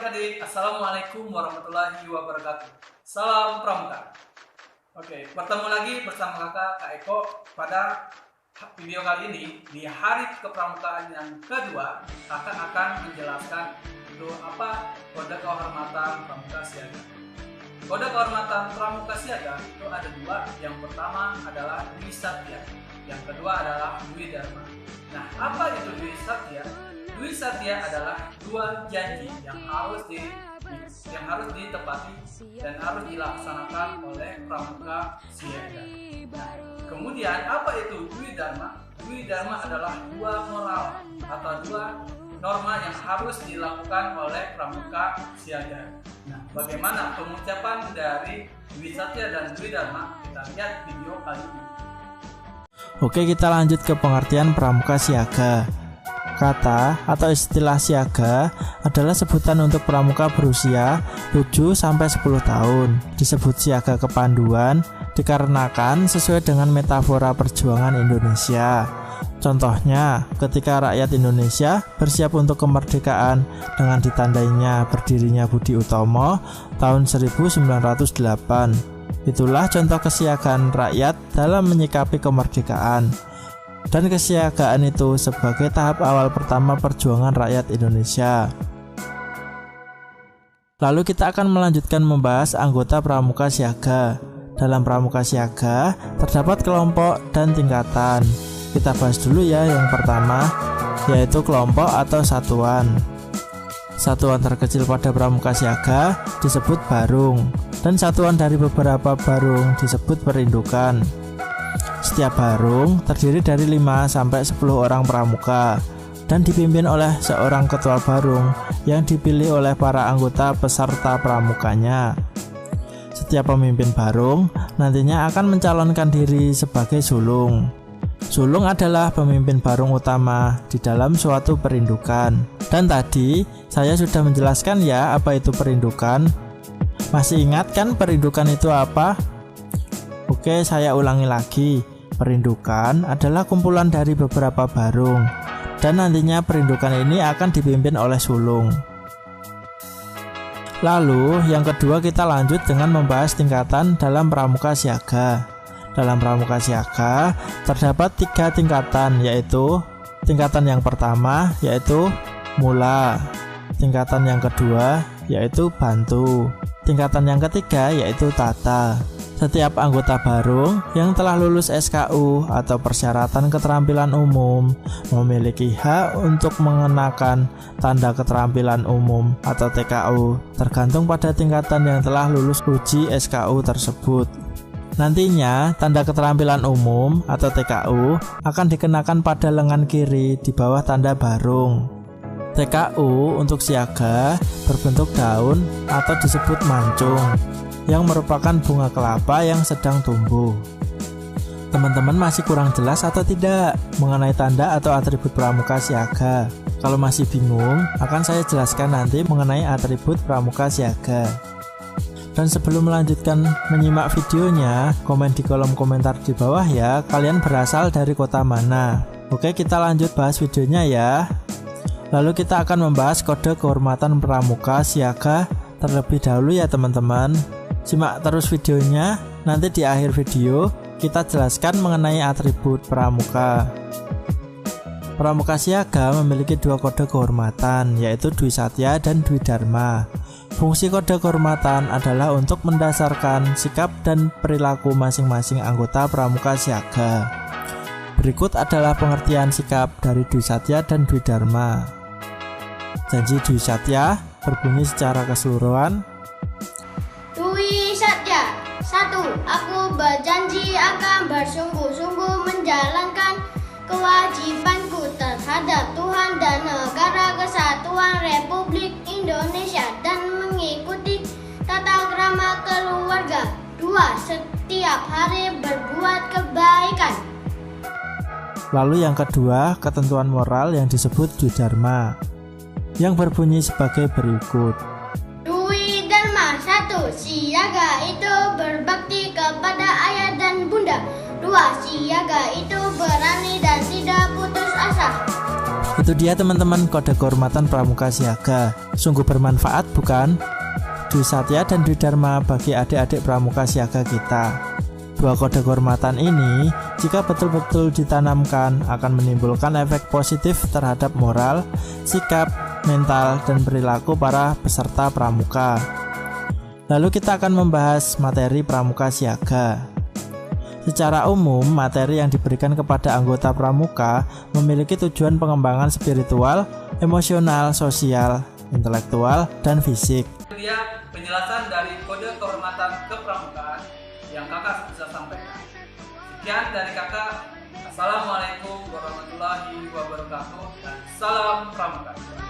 adik-adik, Assalamualaikum warahmatullahi wabarakatuh. Salam Pramuka. Oke, bertemu lagi bersama Kak Eko pada video kali ini. Di hari kepramukaan yang kedua, Kakak akan menjelaskan itu apa kode kehormatan Pramuka Siaga. Kode kehormatan Pramuka Siaga itu ada dua. Yang pertama adalah Dwi Satya, yang kedua adalah Dwi Dharma. Nah, apa itu Dwi Satya? Dwi Satya adalah dua janji yang harus ditepati dan harus dilaksanakan oleh Pramuka Siaga. Nah, kemudian apa itu Dwi Dharma? Dwi Dharma adalah dua moral atau dua norma yang harus dilakukan oleh Pramuka Siaga. Nah, bagaimana pengucapan dari Dwi Satya dan Dwi Dharma? Kita lihat video kali ini. Oke, kita lanjut ke pengertian Pramuka Siaga. Kata atau istilah siaga adalah sebutan untuk pramuka berusia 7-10 tahun. Disebut siaga kepanduan dikarenakan sesuai dengan metafora perjuangan Indonesia. Contohnya, ketika rakyat Indonesia bersiap untuk kemerdekaan dengan ditandainya berdirinya Budi Utomo tahun 1908. Itulah contoh kesiagaan rakyat dalam menyikapi kemerdekaan. Dan kesiagaan itu sebagai tahap awal pertama perjuangan rakyat Indonesia. Lalu kita akan melanjutkan membahas anggota Pramuka Siaga. Dalam Pramuka Siaga terdapat kelompok dan tingkatan. Kita bahas dulu ya yang pertama, yaitu kelompok atau satuan. Satuan terkecil pada Pramuka Siaga disebut barung, dan satuan dari beberapa barung disebut perindukan. Setiap barung terdiri dari 5-10 orang pramuka dan dipimpin oleh seorang ketua barung yang dipilih oleh para anggota peserta pramukanya. Setiap pemimpin barung nantinya akan mencalonkan diri sebagai sulung. Sulung adalah pemimpin barung utama di dalam suatu perindukan. Dan tadi saya sudah menjelaskan ya apa itu perindukan. Masih ingat kan perindukan itu apa? Oke, saya ulangi lagi. Perindukan adalah kumpulan dari beberapa barung, dan nantinya perindukan ini akan dipimpin oleh sulung. Lalu yang kedua kita lanjut dengan membahas tingkatan dalam Pramuka Siaga. Dalam Pramuka Siaga terdapat 3 tingkatan, yaitu tingkatan yang pertama yaitu mula, tingkatan yang kedua yaitu bantu, tingkatan yang ketiga yaitu tata. Setiap anggota barung yang telah lulus SKU atau persyaratan keterampilan umum memiliki hak untuk mengenakan tanda keterampilan umum atau TKU tergantung pada tingkatan yang telah lulus uji SKU tersebut. Nantinya tanda keterampilan umum atau TKU akan dikenakan pada lengan kiri di bawah tanda barung. TKU untuk siaga berbentuk daun atau disebut mancung, yang merupakan bunga kelapa yang sedang tumbuh. Teman-teman masih kurang jelas atau tidak mengenai tanda atau atribut Pramuka Siaga? Kalau masih bingung, akan saya jelaskan nanti mengenai atribut Pramuka Siaga. Dan sebelum melanjutkan menyimak videonya, komen di kolom komentar di bawah ya, kalian berasal dari kota mana. Oke, kita lanjut bahas videonya ya. Lalu kita akan membahas kode kehormatan Pramuka Siaga terlebih dahulu ya teman-teman. Simak terus videonya, nanti di akhir video kita jelaskan mengenai atribut pramuka. Pramuka Siaga memiliki 2 kode kehormatan, yaitu Dwi Satya dan Dwi Dharma. Fungsi kode kehormatan adalah untuk mendasarkan sikap dan perilaku masing-masing anggota Pramuka Siaga. Berikut adalah pengertian sikap dari Dwi Satya dan Dwi Dharma. Janji Dwi Satya berbunyi secara keseluruhan. Dwi Satya 1. Aku berjanji akan bersungguh-sungguh menjalankan kewajibanku terhadap Tuhan dan Negara Kesatuan Republik Indonesia dan mengikuti tata krama keluarga. 2. Setiap hari berbuat kebaikan. Lalu yang kedua, ketentuan moral yang disebut Dwi Dharma, yang berbunyi sebagai berikut. Dwi Dharma 1. Siaga itu berbakti kepada ayah dan bunda. 2. Siaga itu berani dan tidak putus asa. Itu dia teman-teman kode kehormatan Pramuka Siaga. Sungguh bermanfaat bukan? Dwi Satya dan Dwi Dharma bagi adik-adik Pramuka Siaga kita. Dua kode kehormatan ini jika betul-betul ditanamkan akan menimbulkan efek positif terhadap moral, sikap, mental, dan perilaku para peserta pramuka. Lalu kita akan membahas materi Pramuka Siaga. Secara umum, materi yang diberikan kepada anggota pramuka memiliki tujuan pengembangan spiritual, emosional, sosial, intelektual, dan fisik. Dia penjelasan dari kode kehormatan kepramukaan yang kakak bisa sampaikan. Sekian dari kakak. Assalamualaikum warahmatullahi wabarakatuh dan salam pramuka.